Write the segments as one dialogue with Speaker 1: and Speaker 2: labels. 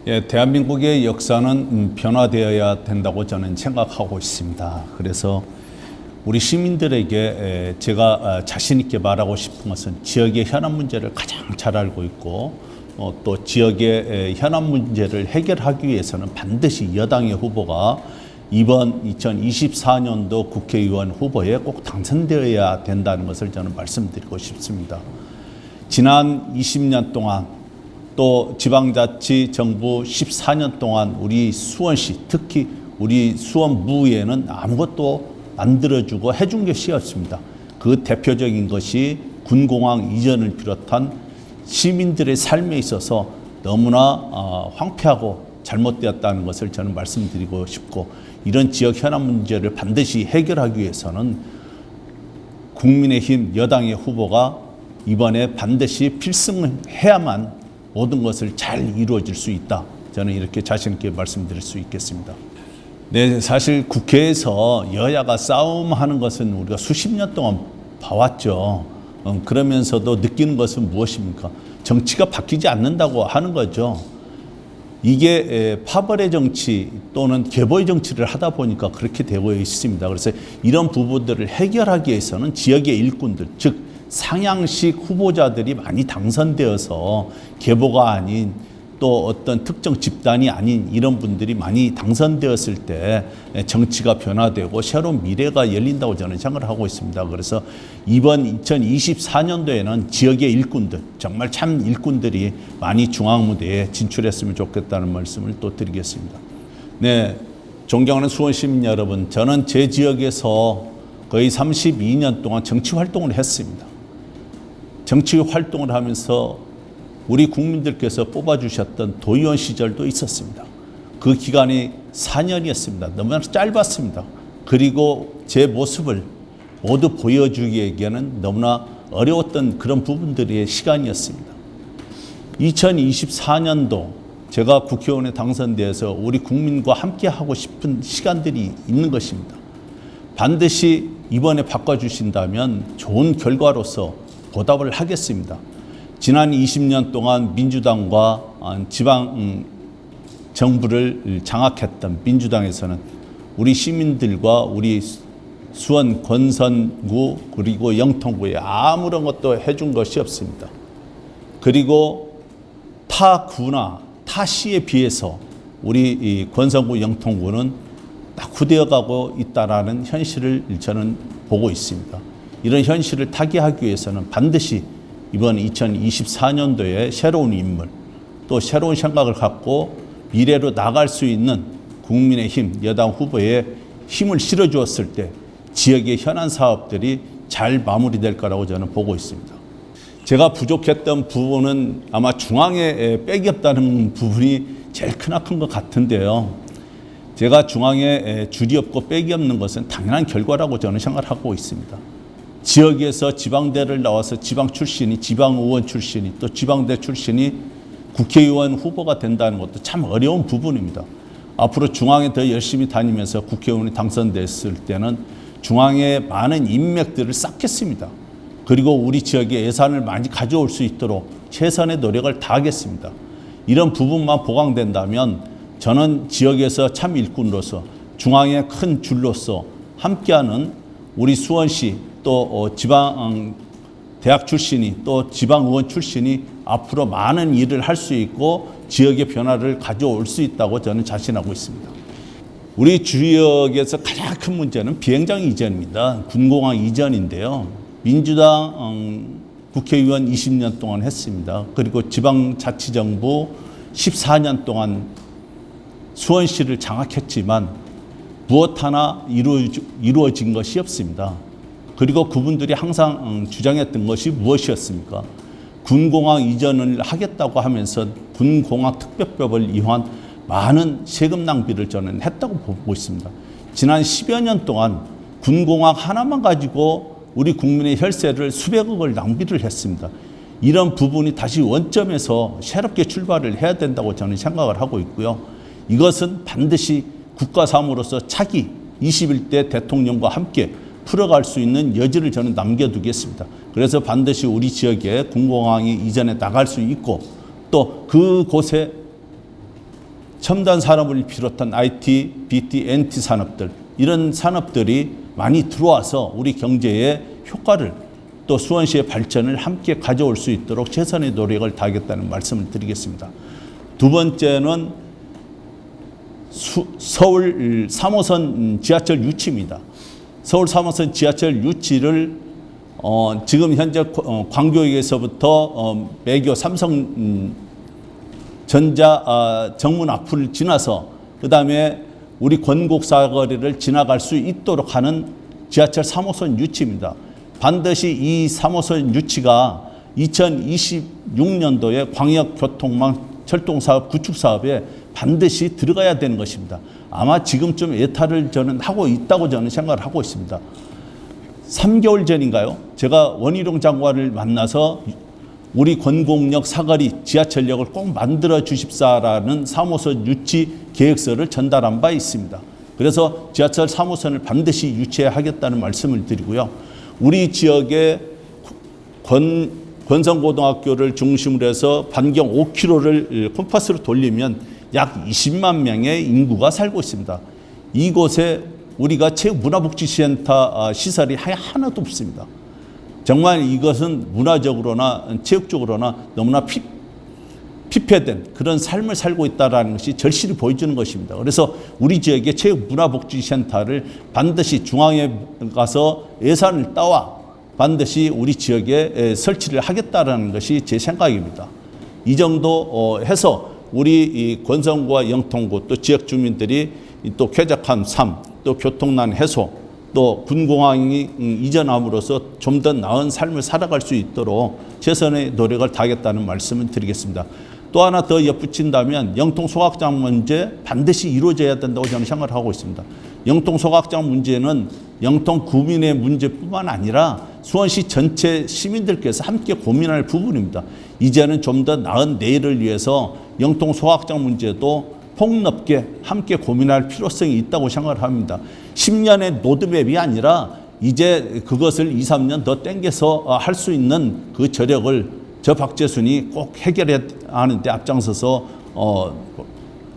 Speaker 1: 예, 대한민국의 역사는 변화되어야 된다고 저는 생각하고 있습니다. 그래서 우리 시민들에게 제가 자신 있게 말하고 싶은 것은 지역의 현안 문제를 가장 잘 알고 있고 또 지역의 현안 문제를 해결하기 위해서는 반드시 여당의 후보가 이번 2024년도 국회의원 후보에 꼭 당선되어야 된다는 것을 저는 말씀드리고 싶습니다. 지난 20년 동안 또 지방자치 정부 14년 동안 우리 수원시, 특히 우리 수원무에는 아무것도 만들어주고 해준 것이 없습니다. 그 대표적인 것이 군공항 이전을 비롯한 시민들의 삶에 있어서 너무나 황폐하고 잘못되었다는 것을 저는 말씀드리고 싶고, 이런 지역 현안 문제를 반드시 해결하기 위해서는 국민의힘 여당의 후보가 이번에 반드시 필승해야만 모든 것을 잘 이루어질 수 있다. 저는 이렇게 자신 있게 말씀드릴 수 있겠습니다. 네, 사실 국회에서 여야가 싸움하는 것은 우리가 수십 년 동안 봐왔죠. 그러면서도 느끼는 것은 무엇입니까? 정치가 바뀌지 않는다고 하는 거죠. 이게 파벌의 정치 또는 계보의 정치를 하다 보니까 그렇게 되고 있습니다. 그래서 이런 부분들을 해결하기 위해서는 지역의 일꾼들, 즉 상향식 후보자들이 많이 당선되어서 계보가 아닌 또 어떤 특정 집단이 아닌 이런 분들이 많이 당선되었을 때 정치가 변화되고 새로운 미래가 열린다고 저는 생각을 하고 있습니다. 그래서 이번 2024년도에는 지역의 일꾼들, 정말 참 일꾼들이 많이 중앙무대에 진출했으면 좋겠다는 말씀을 또 드리겠습니다. 네, 존경하는 수원 시민 여러분, 저는 제 지역에서 거의 32년 동안 정치 활동을 했습니다. 정치 활동을 하면서 우리 국민들께서 뽑아주셨던 도의원 시절도 있었습니다. 그 기간이 4년이었습니다. 너무나 짧았습니다. 그리고 제 모습을 모두 보여주기에는 너무나 어려웠던 그런 부분들의 시간이었습니다. 2024년도 제가 국회의원에 당선되어서 우리 국민과 함께 하고 싶은 시간들이 있는 것입니다. 반드시 이번에 바꿔주신다면 좋은 결과로서 보답을 하겠습니다. 지난 20년 동안 민주당과 지방 정부를 장악했던 민주당에서는 우리 시민들과 우리 수원 권선구 그리고 영통구에 아무런 것도 해준 것이 없습니다. 그리고 타 구나 타 시에 비해서 우리 권선구 영통구는 낙후되어 가고 있다라는 현실을 저는 보고 있습니다. 이런 현실을 타개하기 위해서는 반드시 이번 2024년도에 새로운 인물, 또 새로운 생각을 갖고 미래로 나갈 수 있는 국민의힘 여당 후보에 힘을 실어주었을 때 지역의 현안 사업들이 잘 마무리될 거라고 저는 보고 있습니다. 제가 부족했던 부분은 아마 중앙에 빽이 없다는 부분이 제일 크나큰 것 같은데요. 제가 중앙에 줄이 없고 빽이 없는 것은 당연한 결과라고 저는 생각하고 있습니다. 지역에서 지방대를 나와서 지방 출신이, 지방의원 출신이, 또 지방대 출신이 국회의원 후보가 된다는 것도 참 어려운 부분입니다. 앞으로 중앙에 더 열심히 다니면서 국회의원이 당선됐을 때는 중앙에 많은 인맥들을 쌓겠습니다. 그리고 우리 지역에 예산을 많이 가져올 수 있도록 최선의 노력을 다하겠습니다. 이런 부분만 보강된다면 저는 지역에서 참 일꾼으로서 중앙의 큰 줄로서 함께하는 우리 수원시 또 지방 대학 출신이 또 지방의원 출신이 앞으로 많은 일을 할 수 있고 지역의 변화를 가져올 수 있다고 저는 자신하고 있습니다. 우리 지역에서 가장 큰 문제는 비행장 이전입니다. 군공항 이전인데요. 민주당 국회의원 20년 동안 했습니다. 그리고 지방자치정부 14년 동안 수원시를 장악했지만 무엇 하나 이루어진 것이 없습니다. 그리고 그분들이 항상 주장했던 것이 무엇이었습니까? 군공항 이전을 하겠다고 하면서 군공항 특별법을 이용한 많은 세금 낭비를 저는 했다고 보고 있습니다. 지난 10여 년 동안 군공항 하나만 가지고 우리 국민의 혈세를 수백억을 낭비를 했습니다. 이런 부분이 다시 원점에서 새롭게 출발을 해야 된다고 저는 생각을 하고 있고요. 이것은 반드시 국가사무로서 차기 21대 대통령과 함께 풀어갈 수 있는 여지를 저는 남겨두겠습니다. 그래서 반드시 우리 지역에 군공항이 이전에 나갈 수 있고 또 그곳에 첨단 산업을 비롯한 IT, BT, NT 산업들 이런 산업들이 많이 들어와서 우리 경제에 효과를 또 수원시의 발전을 함께 가져올 수 있도록 최선의 노력을 다하겠다는 말씀을 드리겠습니다. 두 번째는 서울 3호선 지하철 유치입니다. 서울 3호선 지하철 유치를 지금 현재 광교역에서부터 매교 삼성전자 정문 앞을 지나서 그다음에 우리 권곡 사거리를 지나갈 수 있도록 하는 지하철 3호선 유치입니다. 반드시 이 3호선 유치가 2026년도에 광역교통망 철도사업 구축사업에 반드시 들어가야 되는 것입니다. 아마 지금쯤 예탈을 저는 하고 있다고 저는 생각을 하고 있습니다. 3개월 전인가요? 제가 원희룡 장관을 만나서 우리 권곡역 사거리 지하철역을 꼭 만들어 주십사라는 3호선 유치 계획서를 전달한 바 있습니다. 그래서 지하철 3호선을 반드시 유치하겠다는 말씀을 드리고요. 우리 지역의 권성고등학교를 중심으로 해서 반경 5km를 콤파스로 돌리면 약 20만 명의 인구가 살고 있습니다. 이곳에 우리가 체육문화복지센터 시설이 하나도 없습니다. 정말 이것은 문화적으로나 체육적으로나 너무나 피폐된 그런 삶을 살고 있다는 것이 절실히 보여주는 것입니다. 그래서 우리 지역의 체육문화복지센터를 반드시 중앙에 가서 예산을 따와 반드시 우리 지역에 설치를 하겠다는 것이 제 생각입니다. 이 정도 해서 우리 이 권성구와 영통구 또 지역 주민들이 또 쾌적한 삶, 또 교통난 해소, 또 군공항이 이전함으로써 좀 더 나은 삶을 살아갈 수 있도록 최선의 노력을 다하겠다는 말씀을 드리겠습니다. 또 하나 더 덧붙인다면 영통 소각장 문제 반드시 이루어져야 된다고 저는 생각을 하고 있습니다. 영통 소각장 문제는 영통 구민의 문제뿐만 아니라 수원시 전체 시민들께서 함께 고민할 부분입니다. 이제는 좀 더 나은 내일을 위해서 영통 소각장 문제도 폭넓게 함께 고민할 필요성이 있다고 생각을 합니다. 10년의 로드맵이 아니라 이제 그것을 2, 3년 더 땡겨서 할 수 있는 그 저력을 저 박재순이 꼭 해결해야 하는데 앞장서서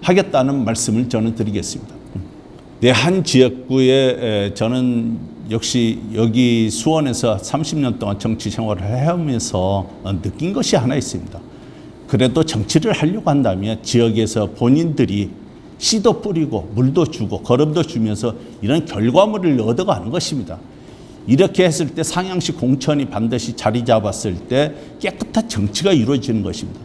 Speaker 1: 하겠다는 말씀을 저는 드리겠습니다. 네, 한 지역구에 저는 역시 여기 수원에서 30년 동안 정치 생활을 해오면서 느낀 것이 하나 있습니다. 그래도 정치를 하려고 한다면 지역에서 본인들이 씨도 뿌리고 물도 주고 거름도 주면서 이런 결과물을 얻어가는 것입니다. 이렇게 했을 때 상향시 공천이 반드시 자리 잡았을 때 깨끗한 정치가 이루어지는 것입니다.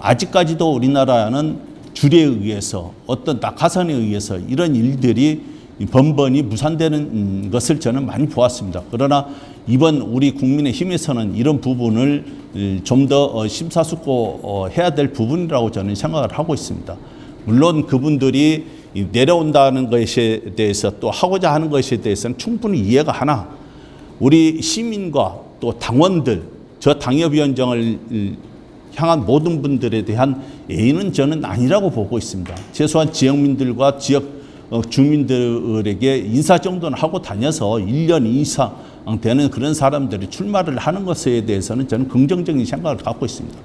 Speaker 1: 아직까지도 우리나라는 줄에 의해서 어떤 낙하산에 의해서 이런 일들이 번번이 무산되는 것을 저는 많이 보았습니다. 그러나 이번 우리 국민의힘에서는 이런 부분을 좀 더 심사숙고해야 될 부분이라고 저는 생각을 하고 있습니다. 물론 그분들이 내려온다는 것에 대해서 또 하고자 하는 것에 대해서는 충분히 이해가 하나 우리 시민과 또 당원들, 저 당협위원장을 향한 모든 분들에 대한 예의는 저는 아니라고 보고 있습니다. 최소한 지역민들과 지역 주민들에게 인사 정도는 하고 다녀서 1년 이상 되는 그런 사람들이 출마를 하는 것에 대해서는 저는 긍정적인 생각을 갖고 있습니다.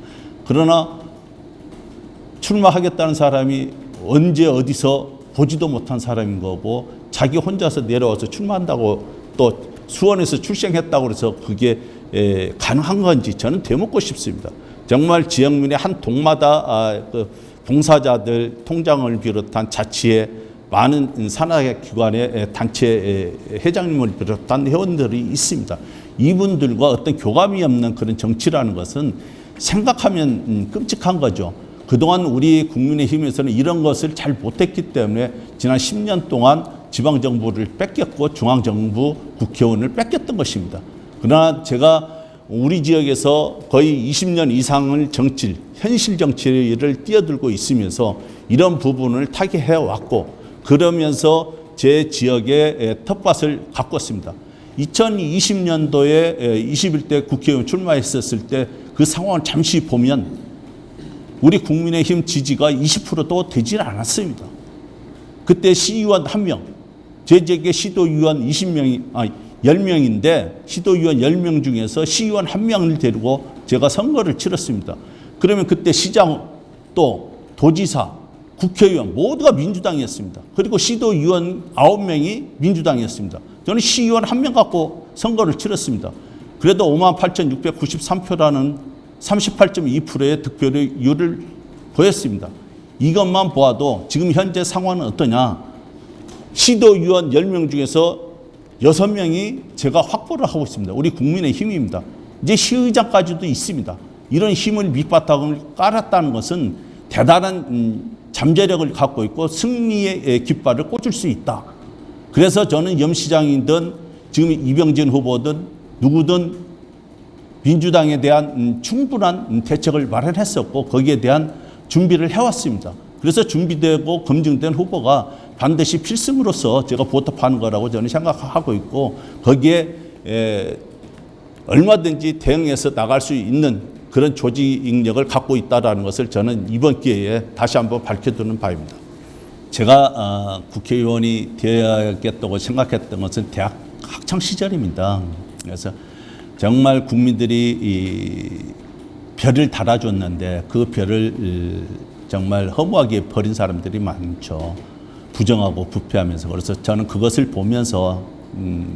Speaker 1: 그러나 출마하겠다는 사람이 언제 어디서 보지도 못한 사람인 거고 자기 혼자서 내려와서 출마한다고 또 수원에서 출생했다고 해서 그게 가능한 건지 저는 되묻고 싶습니다. 정말 지역민의 한 동마다 그 봉사자들, 통장을 비롯한 자치의 많은 산하기관의 단체 회장님을 비롯한 회원들이 있습니다. 이분들과 어떤 교감이 없는 그런 정치라는 것은 생각하면 끔찍한 거죠. 그동안 우리 국민의힘에서는 이런 것을 잘 못했기 때문에 지난 10년 동안 지방정부를 뺏겼고 중앙정부 국회의원을 뺏겼던 것입니다. 그러나 제가 우리 지역에서 거의 20년 이상을 현실 정치를 뛰어들고 있으면서 이런 부분을 타개해왔고 그러면서 제 지역에 텃밭을 가꿨습니다. 2020년도에 21대 국회의원 출마했었을 때 그 상황을 잠시 보면 우리 국민의힘 지지가 20%도 되질 않았습니다. 그때 시의원 1명, 제 지역에 시도의원 10명인데 시도의원 10명 중에서 시의원 1명을 데리고 제가 선거를 치렀습니다. 그러면 그때 시장 또 도지사 국회의원 모두가 민주당이었습니다. 그리고 시도의원 9명이 민주당이었습니다. 저는 시의원 1명 갖고 선거를 치렀습니다. 그래도 58,693표라는 38.2%의 득표율을 보였습니다. 이것만 보아도 지금 현재 상황은 어떠냐. 시도의원 10명 중에서 6명이 제가 확보를 하고 있습니다. 우리 국민의힘입니다. 이제 시의장까지도 있습니다. 이런 힘을 밑바탕을 깔았다는 것은 대단한 잠재력을 갖고 있고 승리의 깃발을 꽂을 수 있다. 그래서 저는 염시장이든 지금 이병진 후보든 누구든 민주당에 대한 충분한 대책을 마련했었고 거기에 대한 준비를 해왔습니다. 그래서 준비되고 검증된 후보가 반드시 필승으로서 제가 보답하는 거라고 저는 생각하고 있고 거기에 얼마든지 대응해서 나갈 수 있는 그런 조직력을 갖고 있다는 것을 저는 이번 기회에 다시 한번 밝혀두는 바입니다. 제가 국회의원이 되어야겠다고 생각했던 것은 대학 학창 시절입니다. 그래서 정말 국민들이 별을 달아줬는데 그 별을 정말 허무하게 버린 사람들이 많죠. 부정하고 부패하면서. 그래서 저는 그것을 보면서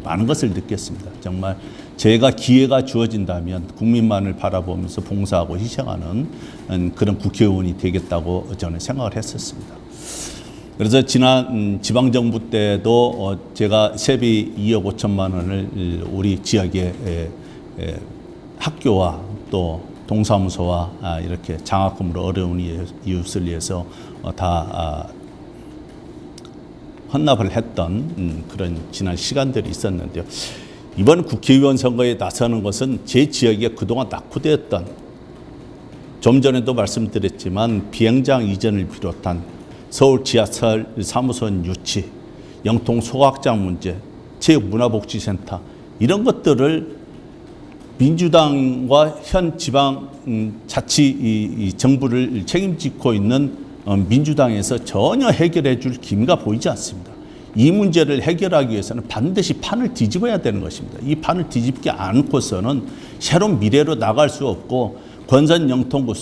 Speaker 1: 많은 것을 느꼈습니다. 정말 제가 기회가 주어진다면 국민만을 바라보면서 봉사하고 희생하는 그런 국회의원이 되겠다고 저는 생각을 했었습니다. 그래서 지난 지방정부 때도 제가 세비 2억 5천만 원을 우리 지역의 학교와 또 동사무소와 이렇게 장학금으로 어려운 이웃을 위해서 다 헌납을 했던 그런 지난 시간들이 있었는데요. 이번 국회의원 선거에 나서는 것은 제 지역에 그동안 낙후되었던 좀 전에도 말씀드렸지만 비행장 이전을 비롯한 서울 지하철 3호선 유치, 영통 소각장 문제, 체육문화복지센터 이런 것들을 민주당과 현 지방 자치 정부를 책임지고 있는 민주당에서 전혀 해결해 줄 기미가 보이지 않습니다. 이 문제를 해결하기 위해서는 반드시 판을 뒤집어야 되는 것입니다. 이 판을 뒤집지 않고서는 새로운 미래로 나갈 수 없고 권선 영통구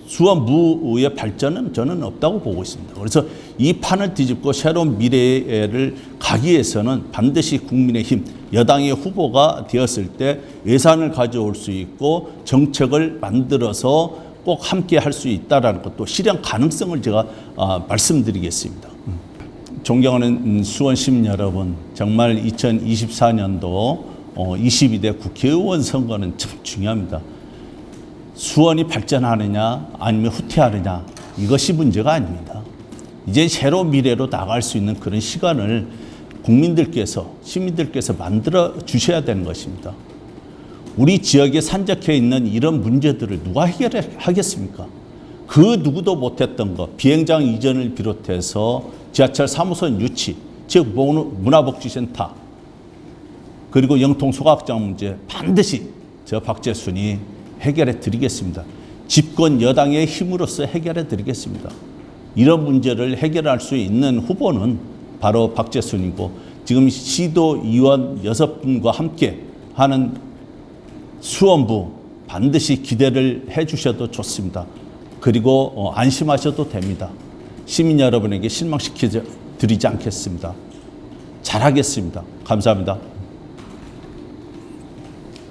Speaker 1: 수원무의 발전은 저는 없다고 보고 있습니다. 그래서 이 판을 뒤집고 새로운 미래를 가기 위해서는 반드시 국민의힘 여당의 후보가 되었을 때 예산을 가져올 수 있고 정책을 만들어서 꼭 함께 할 수 있다는 것도 실현 가능성을 제가 말씀드리겠습니다. 존경하는 수원 시민 여러분, 정말 2024년도 22대 국회의원 선거는 참 중요합니다. 수원이 발전하느냐 아니면 후퇴하느냐 이것이 문제가 아닙니다. 이제 새로운 미래로 나갈 수 있는 그런 시간을 국민들께서 시민들께서 만들어 주셔야 되는 것입니다. 우리 지역에 산적해 있는 이런 문제들을 누가 해결하겠습니까? 그 누구도 못했던 것, 비행장 이전을 비롯해서 지하철 3호선 유치, 체육문화복지센터, 그리고 영통 소각장 문제 반드시 저 박재순이 해결해 드리겠습니다. 집권 여당의 힘으로써 해결해 드리겠습니다. 이런 문제를 해결할 수 있는 후보는 바로 박재순이고 지금 시도의원 6분과 함께 하는 수원부 반드시 기대를 해 주셔도 좋습니다. 그리고 안심하셔도 됩니다. 시민 여러분에게 실망시켜 드리지 않겠습니다. 잘하겠습니다. 감사합니다.